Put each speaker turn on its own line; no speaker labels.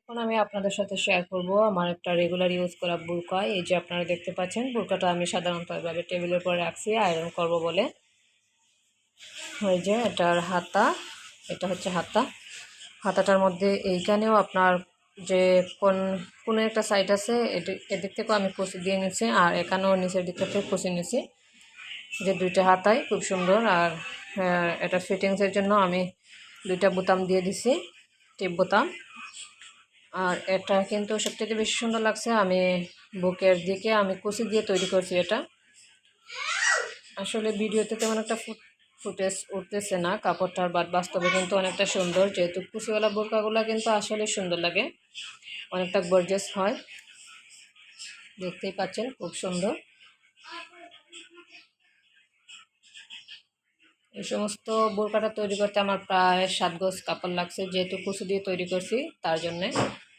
এখন আমি আপনাদের সাথে শেয়ার করব আমার একটা রেগুলার ইউজ করা বোরকা। এই যে আপনারা দেখতে পাচ্ছেন, বোরকাটা আমি সাধারণত এভাবে টেবিলের উপর রাখছি আয়রন করব বলে। ওই যে এটার হাতা, এটা হচ্ছে হাতা। হাতাটার মধ্যে এইখানেও আপনার যে কোন একটা সাইড আছে, এদিক থেকেও আমি কুচি দিয়ে নিচ্ছি, আর এখানেও নিচের দিক থেকে কুচি নিচ্ছি। যে দুইটা হাতাই খুব সুন্দর। আর এটা ফিটিংসের জন্য আমি দুইটা বোতাম দিয়ে দিছি, টিপ বোতাম। আর এটা কিন্তু সবথেকে বেশি সুন্দর লাগছে, আমি বুকের দিকে আমি কুচি দিয়ে তৈরি করছি। এটা আসলে ভিডিওতে তেমন একটা ফুটেজ উঠতেছে না কাপড়টার, বাট বাস্তবে কিন্তু অনেকটা সুন্দর, যেহেতু কুচিওয়ালা বোরকাগুলো কিন্তু আসলে সুন্দর লাগে, অনেকটা গর্জিয়াস হয়। দেখতেই পাচ্ছেন খুব সুন্দর। এই সমস্ত বোরকাটা তৈরি করতে আমার প্রায় 7 গজ কাপড় লাগছে, যেহেতু কুচি দিয়ে তৈরি করছি তার জন্যে।